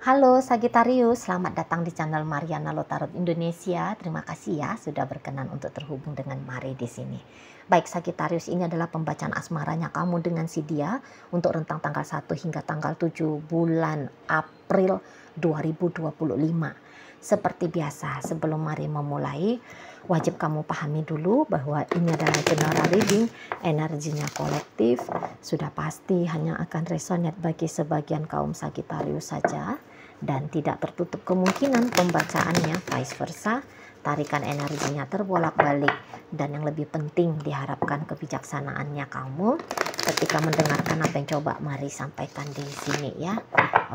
Halo Sagittarius, selamat datang di channel Mariana Lotarot Indonesia. Terima kasih ya sudah berkenan untuk terhubung dengan Mari di sini. Baik Sagittarius, ini adalah pembacaan asmaranya kamu dengan si dia untuk rentang tanggal 1 hingga tanggal 7 bulan April 2025. Seperti biasa, sebelum Mari memulai, wajib kamu pahami dulu bahwa ini adalah general reading, energinya kolektif, sudah pasti hanya akan resonate bagi sebagian kaum Sagittarius saja, dan tidak tertutup kemungkinan pembacaannya vice versa, tarikan energinya terbolak-balik, dan yang lebih penting diharapkan kebijaksanaannya kamu ketika mendengarkan apa yang coba Mari sampaikan di sini ya.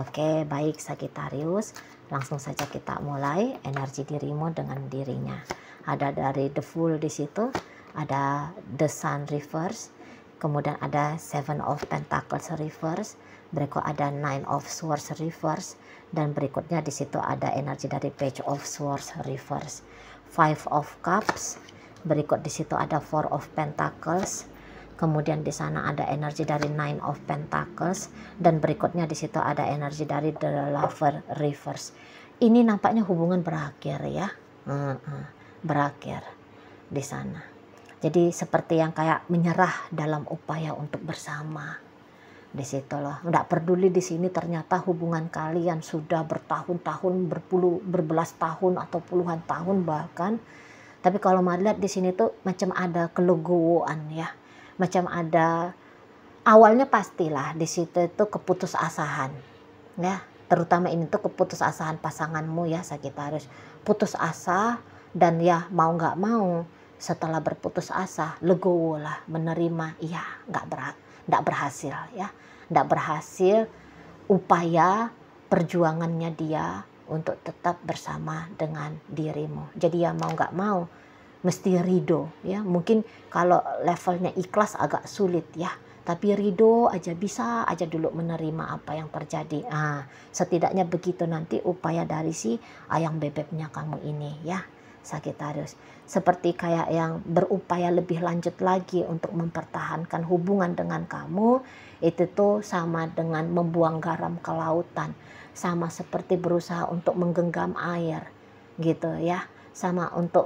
Oke, baik Sagittarius, langsung saja kita mulai energi dirimu dengan dirinya. Ada dari The Fool di situ, ada The Sun reverse, kemudian ada Seven of Pentacles reverse, berikut ada Nine of Swords reverse, dan berikutnya di situ ada energi dari Page of Swords reverse, Five of Cups, berikut di situ ada Four of Pentacles, kemudian di sana ada energi dari Nine of Pentacles, dan berikutnya di situ ada energi dari The Lover reverse. Ini nampaknya hubungan berakhir ya, berakhir di sana. Jadi seperti yang kayak menyerah dalam upaya untuk bersama. Di situ loh, nggak peduli di sini ternyata hubungan kalian sudah bertahun-tahun, berbelas tahun atau puluhan tahun bahkan. Tapi kalau Mari lihat di sini tuh macam ada kelegowoan ya, macam ada awalnya pastilah di situ itu keputusasaan ya, terutama ini tuh keputusasaan pasanganmu ya Sagittarius, putus asa dan ya mau nggak mau setelah berputus asa legowo lah menerima iya nggak berhasil ya, nggak berhasil upaya perjuangannya dia untuk tetap bersama dengan dirimu. Jadi ya mau nggak mau mesti ridho ya. Mungkin kalau levelnya ikhlas agak sulit ya, tapi ridho aja, bisa aja dulu menerima apa yang terjadi. Setidaknya begitu nanti upaya dari si ayang bebeknya kamu ini ya Sagittarius. Seperti kayak yang berupaya lebih lanjut lagi untuk mempertahankan hubungan dengan kamu, itu tuh sama dengan membuang garam ke lautan, sama seperti berusaha untuk menggenggam air gitu ya, sama untuk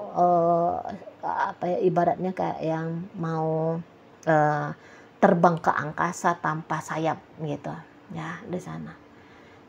apa ya, ibaratnya kayak yang mau terbang ke angkasa tanpa sayap gitu ya di sana.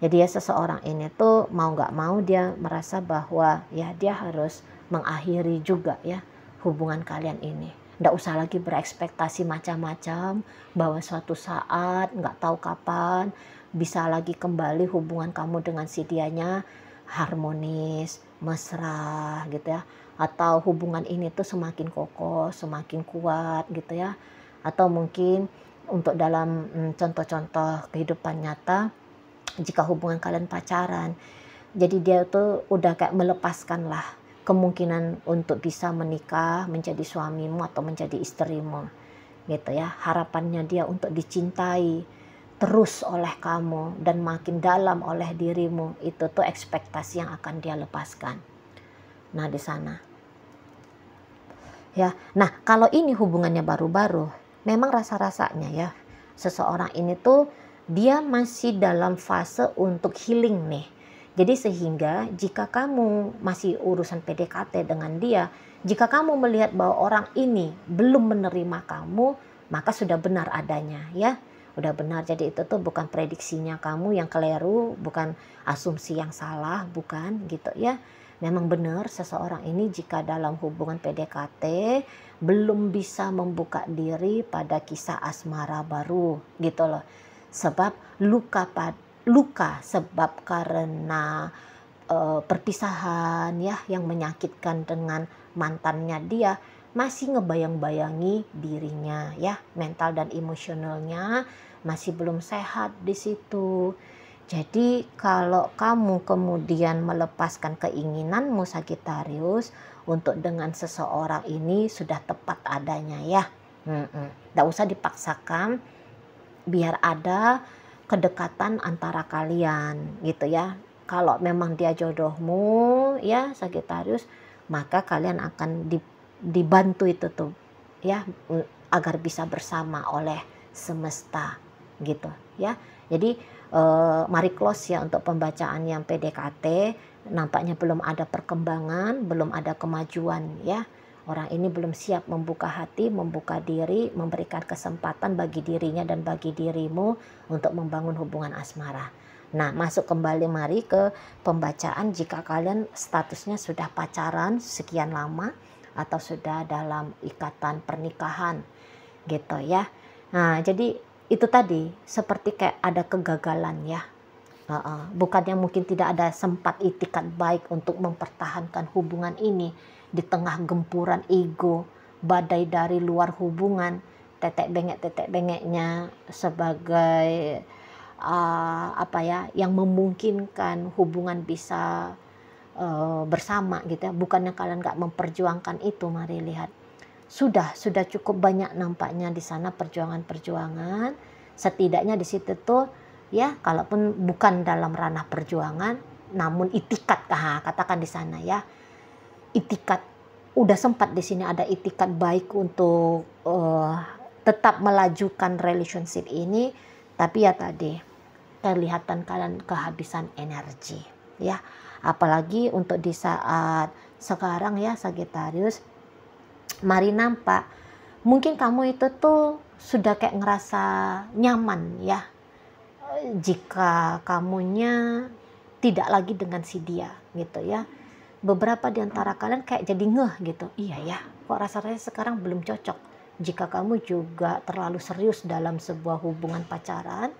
Jadi ya seseorang ini tuh mau nggak mau dia merasa bahwa ya dia harus mengakhiri juga ya hubungan kalian ini. Nggak usah lagi berekspektasi macam-macam bahwa suatu saat nggak tahu kapan bisa lagi kembali hubungan kamu dengan si dianya harmonis, mesra gitu ya. Atau hubungan ini tuh semakin kokoh, semakin kuat gitu ya. Atau mungkin untuk dalam contoh-contoh kehidupan nyata, jika hubungan kalian pacaran, jadi dia tuh udah kayak melepaskan lah kemungkinan untuk bisa menikah, menjadi suamimu atau menjadi istrimu gitu ya. Harapannya dia untuk dicintai terus oleh kamu dan makin dalam oleh dirimu, itu tuh ekspektasi yang akan dia lepaskan. Nah di sana ya. Nah kalau ini hubungannya baru-baru, memang rasa-rasanya ya seseorang ini tuh dia masih dalam fase untuk healing nih. Jadi sehingga jika kamu masih urusan PDKT dengan dia, jika kamu melihat bahwa orang ini belum menerima kamu, maka sudah benar adanya ya. Udah benar, jadi itu tuh bukan prediksinya kamu yang keliru, bukan asumsi yang salah, bukan gitu ya. Memang benar seseorang ini jika dalam hubungan PDKT belum bisa membuka diri pada kisah asmara baru gitu loh. Sebab luka sebab karena perpisahan ya yang menyakitkan dengan mantannya, dia masih ngebayang-bayangi dirinya ya, mental dan emosionalnya masih belum sehat di situ. Jadi kalau kamu kemudian melepaskan keinginanmu Sagittarius untuk dengan seseorang ini sudah tepat adanya ya. Nggak usah dipaksakan, biar ada kedekatan antara kalian gitu ya. Kalau memang dia jodohmu ya Sagittarius, maka kalian akan dibantu itu tuh ya agar bisa bersama oleh semesta gitu ya. Jadi Mari close ya untuk pembacaan yang PDKT. Nampaknya belum ada perkembangan, belum ada kemajuan ya. Orang ini belum siap membuka hati, membuka diri, memberikan kesempatan bagi dirinya dan bagi dirimu untuk membangun hubungan asmara. Nah, masuk kembali mari ke pembacaan jika kalian statusnya sudah pacaran sekian lama atau sudah dalam ikatan pernikahan gitu ya. Nah, jadi itu tadi seperti kayak ada kegagalan ya. Bukannya mungkin tidak ada sempat itikat baik untuk mempertahankan hubungan ini di tengah gempuran ego, badai dari luar hubungan, tetek bengeknya sebagai yang memungkinkan hubungan bisa bersama gitu ya. Bukannya kalian nggak memperjuangkan itu, mari lihat. Sudah cukup banyak nampaknya di sana perjuangan-perjuangan. Setidaknya di situ tuh ya, kalaupun bukan dalam ranah perjuangan, namun itikat, katakan di sana ya, itikat udah sempat di sini ada itikat baik untuk tetap melajukan relationship ini, tapi ya tadi kelihatan kalian kehabisan energi ya, apalagi untuk di saat sekarang ya Sagittarius. Mari nampak mungkin kamu itu tuh sudah kayak ngerasa nyaman ya, jika kamunya tidak lagi dengan si dia gitu ya. Beberapa di antara kalian kayak jadi ngeh gitu, iya ya kok rasanya sekarang belum cocok. Jika kamu juga terlalu serius dalam sebuah hubungan pacaran,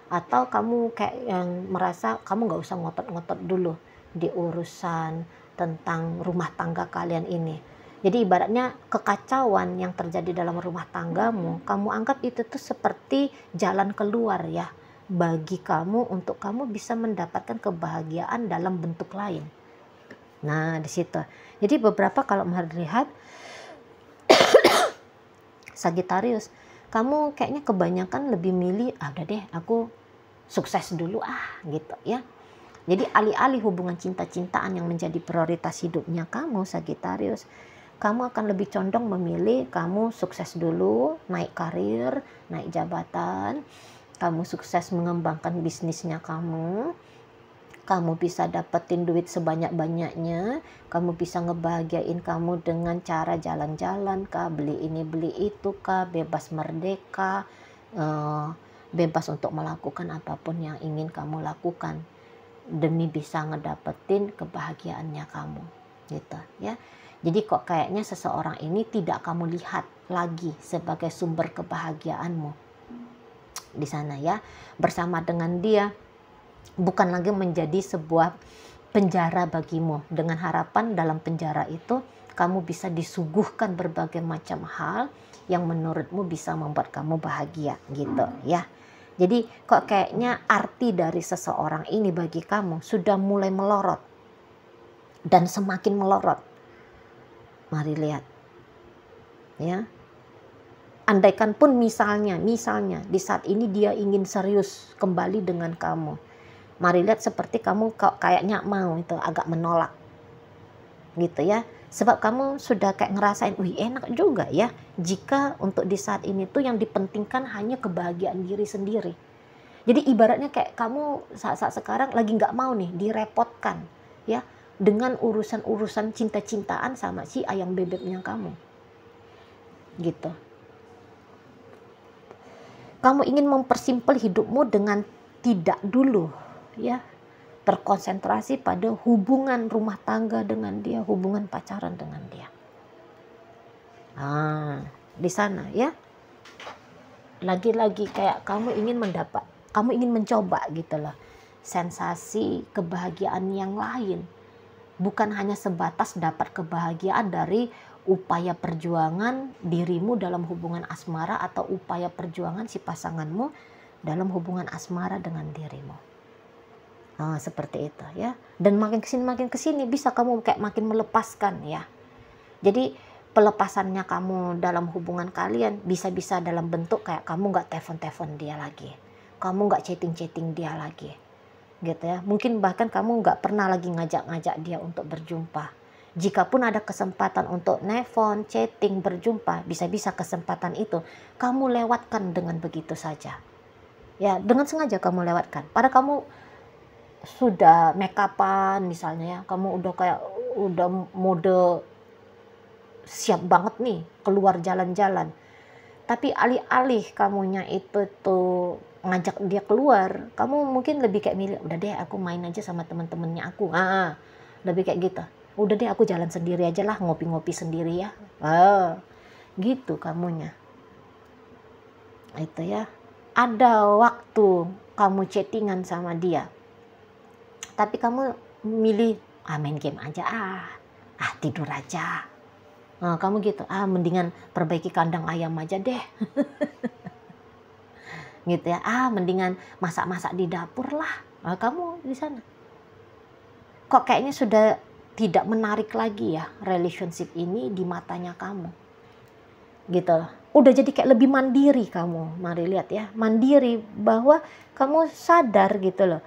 atau kamu kayak yang merasa kamu gak usah ngotot-ngotot dulu di urusan tentang rumah tangga kalian ini. Jadi ibaratnya kekacauan yang terjadi dalam rumah tanggamu, kamu anggap itu tuh seperti jalan keluar ya, bagi kamu untuk kamu bisa mendapatkan kebahagiaan dalam bentuk lain. Nah di situ. Jadi beberapa kalau melihat Sagittarius, kamu kayaknya kebanyakan lebih milih udah deh aku sukses dulu gitu ya. Jadi alih-alih hubungan cinta-cintaan yang menjadi prioritas hidupnya kamu Sagittarius, kamu akan lebih condong memilih kamu sukses dulu, naik karir, naik jabatan, kamu sukses mengembangkan bisnisnya kamu bisa dapetin duit sebanyak-banyaknya, kamu bisa ngebahagiain kamu dengan cara jalan-jalan kah, beli ini beli itu kah, bebas merdeka, bebas untuk melakukan apapun yang ingin kamu lakukan demi bisa ngedapetin kebahagiaannya kamu gitu ya. Jadi kok kayaknya seseorang ini tidak kamu lihat lagi sebagai sumber kebahagiaanmu di sana ya. Bersama dengan dia bukan lagi menjadi sebuah penjara bagimu, dengan harapan dalam penjara itu kamu bisa disuguhkan berbagai macam hal yang menurutmu bisa membuat kamu bahagia gitu ya. Jadi kok kayaknya arti dari seseorang ini bagi kamu sudah mulai melorot dan semakin melorot. Mari lihat ya. Andaikan pun misalnya di saat ini dia ingin serius kembali dengan kamu, mari lihat seperti kamu kayaknya mau itu agak menolak gitu ya. Sebab kamu sudah kayak ngerasain, wih enak juga ya jika untuk di saat ini tuh yang dipentingkan hanya kebahagiaan diri sendiri. Jadi ibaratnya kayak kamu saat-saat sekarang lagi nggak mau nih direpotkan ya dengan urusan-urusan cinta-cintaan sama si ayam bebeknya kamu gitu. Kamu ingin mempersimpel hidupmu dengan tidak dulu ya terkonsentrasi pada hubungan rumah tangga dengan dia, hubungan pacaran dengan dia. Di sana ya. Lagi-lagi kayak kamu ingin mencoba gitu loh. Sensasi kebahagiaan yang lain. Bukan hanya sebatas dapat kebahagiaan dari upaya perjuangan dirimu dalam hubungan asmara atau upaya perjuangan si pasanganmu dalam hubungan asmara dengan dirimu. Seperti itu ya. Dan makin kesini bisa kamu kayak makin melepaskan ya. Jadi pelepasannya kamu dalam hubungan kalian bisa-bisa dalam bentuk kayak kamu nggak telepon-telepon dia lagi, kamu nggak chatting-chatting dia lagi gitu ya. Mungkin bahkan kamu nggak pernah lagi ngajak-ngajak dia untuk berjumpa. Jikapun ada kesempatan untuk nelpon, chatting, berjumpa, bisa-bisa kesempatan itu kamu lewatkan dengan begitu saja. Ya, dengan sengaja kamu lewatkan. Padahal kamu sudah make upan misalnya ya, kamu udah mode siap banget nih keluar jalan-jalan. Tapi alih-alih kamunya itu tuh ngajak dia keluar, kamu mungkin lebih kayak milih, udah deh aku main aja sama teman-temannya aku. Lebih kayak gitu. Udah deh aku jalan sendiri aja lah, ngopi-ngopi sendiri ya. Gitu kamunya. Itu ya. Ada waktu kamu chattingan sama dia, tapi kamu milih main game aja, tidur aja. Kamu gitu, mendingan perbaiki kandang ayam aja deh. Gitu ya, mendingan masak-masak di dapur lah. Kamu di sana. Kok kayaknya sudah tidak menarik lagi ya relationship ini di matanya kamu. Gitu loh. Udah jadi kayak lebih mandiri kamu. Mari lihat ya, mandiri bahwa kamu sadar gitu loh.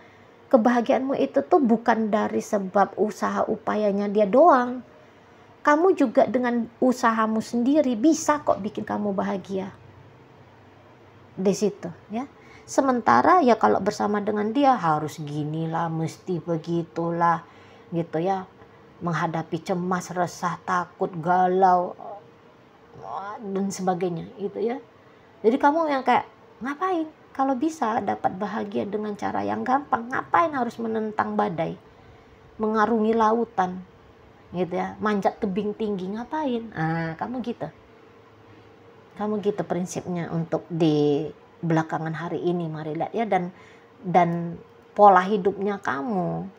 Kebahagiaanmu itu tuh bukan dari sebab usaha upayanya dia doang. Kamu juga dengan usahamu sendiri bisa kok bikin kamu bahagia. Di situ ya. Sementara ya kalau bersama dengan dia harus ginilah, mesti begitulah gitu ya. Menghadapi cemas, resah, takut, galau dan sebagainya gitu ya. Jadi kamu yang kayak ngapain? Kalau bisa dapat bahagia dengan cara yang gampang, ngapain harus menentang badai, mengarungi lautan, gitu ya, manjat tebing tinggi, ngapain? Kamu gitu prinsipnya untuk di belakangan hari ini, mari lihat ya, dan pola hidupnya kamu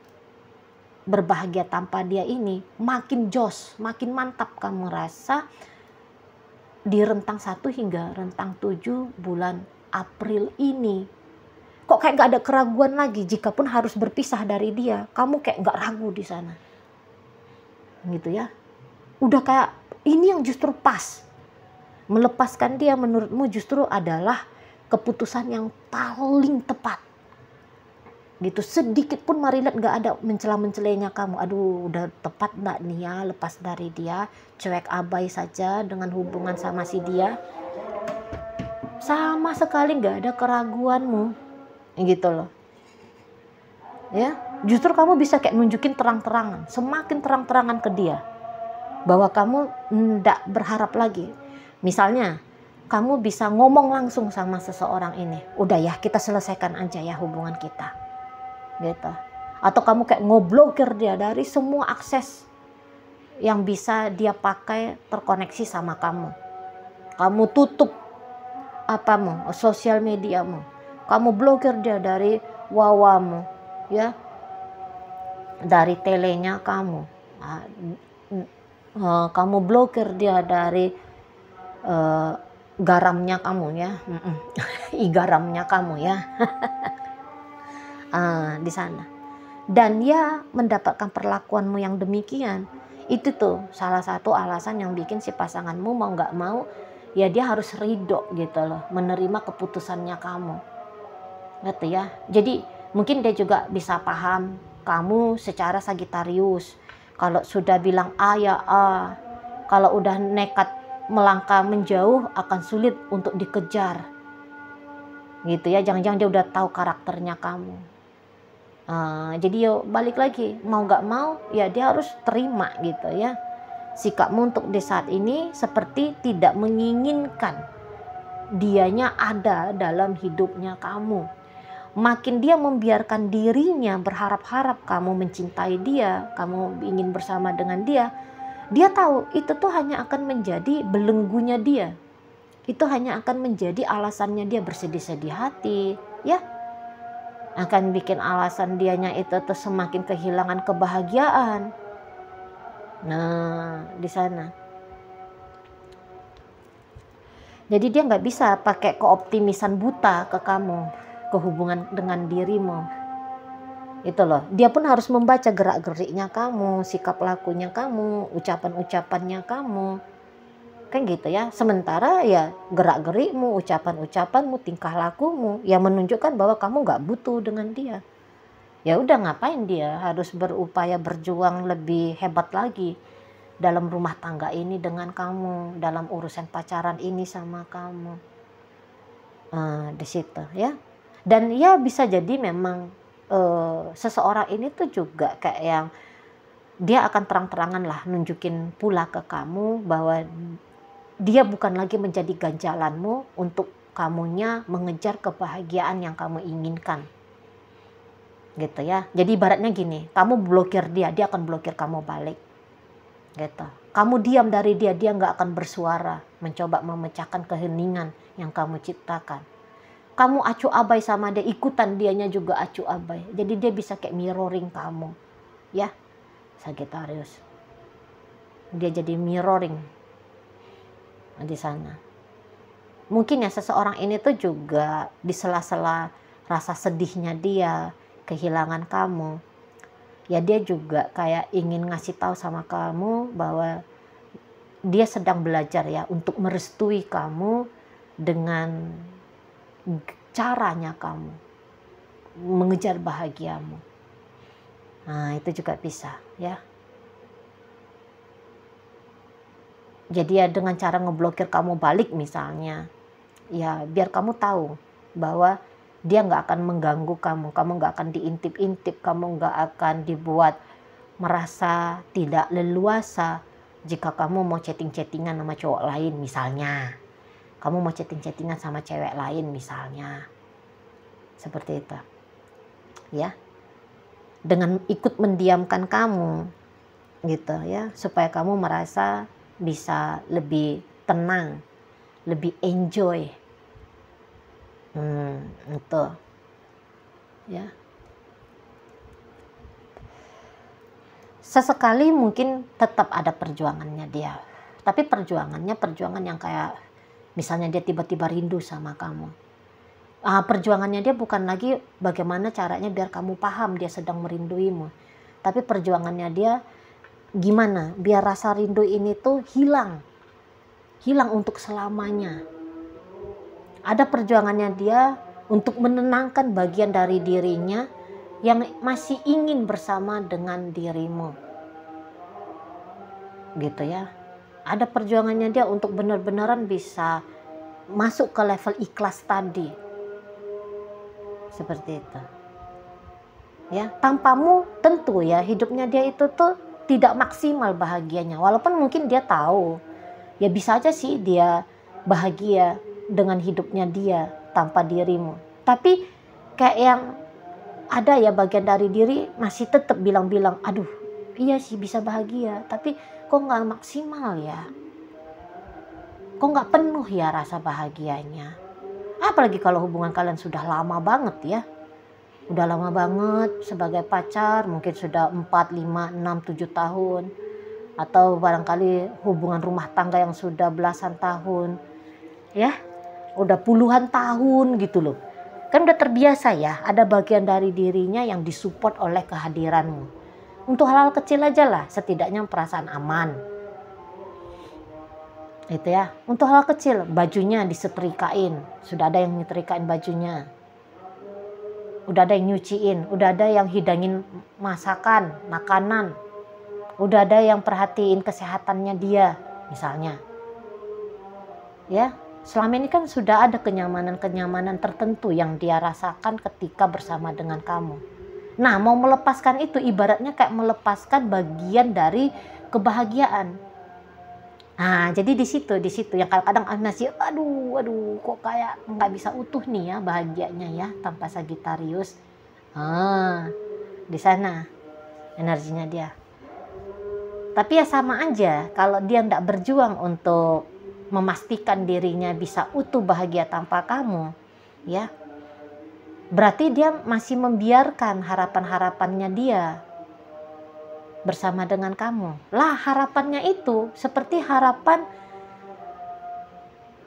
berbahagia tanpa dia ini makin jos, makin mantap kamu rasa di rentang 1 hingga rentang 7 bulan April ini. Kok kayak gak ada keraguan lagi, jika pun harus berpisah dari dia, kamu kayak gak ragu di sana. Gitu ya. Udah kayak ini yang justru pas. Melepaskan dia menurutmu justru adalah keputusan yang paling tepat. Gitu, sedikit pun mari lihat gak ada mencela-mencelainya kamu. Aduh, udah tepat gak nih ya lepas dari dia, cuek abai saja dengan hubungan sama si dia. Sama sekali gak ada keraguanmu, gitu loh. Ya, justru kamu bisa kayak nunjukin terang-terangan, semakin terang-terangan ke dia bahwa kamu ndak berharap lagi. Misalnya, kamu bisa ngomong langsung sama seseorang ini, udah ya kita selesaikan aja ya hubungan kita, gitu. Atau kamu kayak ngoblokir dia dari semua akses yang bisa dia pakai terkoneksi sama kamu. Kamu tutup sosial mediamu, kamu blokir dia dari wawamu, ya, dari telenya kamu, kamu blokir dia dari garamnya kamu ya, garamnya kamu ya, di sana. Dan dia mendapatkan perlakuanmu yang demikian, itu tuh salah satu alasan yang bikin si pasanganmu mau nggak mau ya dia harus ridho gitu loh, menerima keputusannya kamu, gitu ya. Jadi mungkin dia juga bisa paham kamu secara Sagitarius. Kalau sudah bilang A ya A, kalau udah nekat melangkah menjauh akan sulit untuk dikejar, gitu ya. Jangan-jangan dia udah tahu karakternya kamu. Jadi yuk balik lagi, mau nggak mau ya dia harus terima gitu ya. Sikapmu untuk di saat ini seperti tidak menginginkan dianya ada dalam hidupnya kamu. Makin dia membiarkan dirinya berharap-harap kamu mencintai dia, kamu ingin bersama dengan dia, dia tahu itu tuh hanya akan menjadi belenggunya dia. Itu hanya akan menjadi alasannya dia bersedih-sedih hati, ya. Akan bikin alasan dianya itu tuh semakin kehilangan kebahagiaan. Nah, di sana. Jadi dia nggak bisa pakai keoptimisan buta ke kamu, ke hubungan dengan dirimu. Itu loh. Dia pun harus membaca gerak-geriknya kamu, sikap lakunya kamu, ucapan-ucapannya kamu. Kan gitu ya. Sementara ya gerak-gerikmu, ucapan-ucapanmu, tingkah lakumu yang menunjukkan bahwa kamu nggak butuh dengan dia. Ya udah, ngapain dia harus berupaya berjuang lebih hebat lagi dalam rumah tangga ini dengan kamu, dalam urusan pacaran ini sama kamu. Di situ ya. Dan ya bisa jadi memang seseorang ini tuh juga kayak yang dia akan terang-terangan lah nunjukin pula ke kamu bahwa dia bukan lagi menjadi ganjalanmu untuk kamunya mengejar kebahagiaan yang kamu inginkan. Gitu ya. Jadi ibaratnya gini, kamu blokir dia, dia akan blokir kamu balik. Gitu. Kamu diam dari dia, dia nggak akan bersuara, mencoba memecahkan keheningan yang kamu ciptakan. Kamu acuh abai sama dia, ikutan dianya juga acuh abai. Jadi dia bisa kayak mirroring kamu. Ya, Sagittarius. Dia jadi mirroring di sana. Mungkin ya seseorang ini tuh juga di sela-sela rasa sedihnya dia, kehilangan kamu. Ya dia juga kayak ingin ngasih tahu sama kamu bahwa dia sedang belajar ya untuk merestui kamu dengan caranya kamu mengejar bahagiamu. Nah, itu juga bisa ya. Jadi ya dengan cara ngeblokir kamu balik misalnya, ya biar kamu tahu bahwa dia nggak akan mengganggu kamu nggak akan diintip-intip, kamu nggak akan dibuat merasa tidak leluasa jika kamu mau chatting-chattingan sama cowok lain misalnya. Kamu mau chatting-chattingan sama cewek lain misalnya. Seperti itu. Ya. Dengan ikut mendiamkan kamu gitu ya, supaya kamu merasa bisa lebih tenang, lebih enjoy. Itu. Ya. Sesekali mungkin tetap ada perjuangannya dia. Tapi perjuangan yang kayak misalnya dia tiba-tiba rindu sama kamu. Perjuangannya dia bukan lagi bagaimana caranya biar kamu paham dia sedang merinduimu. Tapi perjuangannya dia gimana biar rasa rindu ini tuh hilang. Hilang untuk selamanya. Ada perjuangannya dia untuk menenangkan bagian dari dirinya yang masih ingin bersama dengan dirimu. Gitu ya. Ada perjuangannya dia untuk benar-benaran bisa masuk ke level ikhlas tadi. Seperti itu. Ya, tanpamu tentu ya hidupnya dia itu tuh tidak maksimal bahagianya. Walaupun mungkin dia tahu, ya bisa aja sih dia bahagia dengan hidupnya dia tanpa dirimu. Tapi kayak yang ada ya bagian dari diri masih tetap bilang-bilang, aduh iya sih bisa bahagia, tapi kok nggak maksimal ya, kok nggak penuh ya rasa bahagianya. Apalagi kalau hubungan kalian sudah lama banget ya, udah lama banget sebagai pacar, mungkin sudah 4, 5, 6, 7 tahun, atau barangkali hubungan rumah tangga yang sudah belasan tahun, ya, udah puluhan tahun gitu loh. Kan udah terbiasa ya, ada bagian dari dirinya yang disupport oleh kehadiranmu. Untuk hal-hal kecil aja lah, setidaknya perasaan aman. Itu ya, untuk hal kecil, bajunya disetrikain, sudah ada yang nyetrikain bajunya. Udah ada yang nyuciin, udah ada yang hidangin masakan, makanan. Udah ada yang perhatiin kesehatannya dia, misalnya. Ya, selama ini kan sudah ada kenyamanan-kenyamanan tertentu yang dia rasakan ketika bersama dengan kamu. Nah, mau melepaskan itu ibaratnya kayak melepaskan bagian dari kebahagiaan. Nah, jadi di situ yang kadang-kadang masih aduh kok kayak nggak bisa utuh nih ya bahagianya ya tanpa Sagittarius. Di sana energinya dia. Tapi ya sama aja kalau dia nggak berjuang untuk memastikan dirinya bisa utuh bahagia tanpa kamu, ya. Berarti dia masih membiarkan harapan-harapannya dia bersama dengan kamu. Lah harapannya itu seperti harapan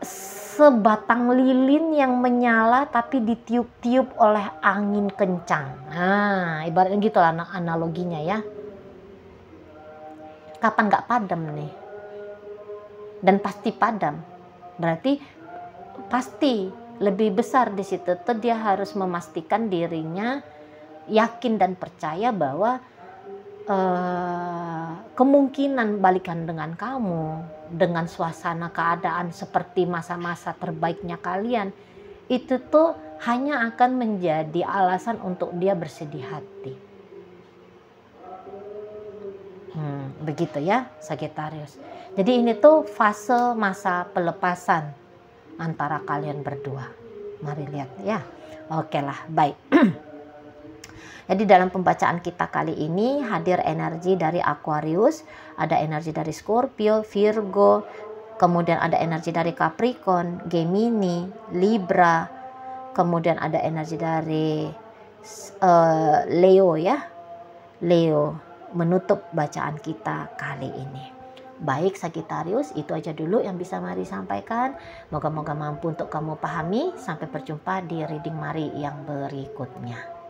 sebatang lilin yang menyala tapi ditiup-tiup oleh angin kencang. Nah, ibaratnya gitu lah analoginya ya. Kapan gak padam nih? Dan pasti padam. Berarti pasti lebih besar di situ tuh dia harus memastikan dirinya yakin dan percaya bahwa kemungkinan balikan dengan kamu dengan suasana keadaan seperti masa-masa terbaiknya kalian itu tuh hanya akan menjadi alasan untuk dia bersedih hati. Begitu ya Sagittarius. Jadi ini tuh fase masa pelepasan antara kalian berdua. Mari lihat ya. Oke lah, baik. Jadi dalam pembacaan kita kali ini hadir energi dari Aquarius, ada energi dari Scorpio, Virgo, kemudian ada energi dari Capricorn, Gemini, Libra, kemudian ada energi dari Leo ya. Leo menutup bacaan kita kali ini. Baik Sagittarius, itu aja dulu yang bisa Mari sampaikan. Moga-moga mampu untuk kamu pahami. Sampai berjumpa di reading Mari yang berikutnya.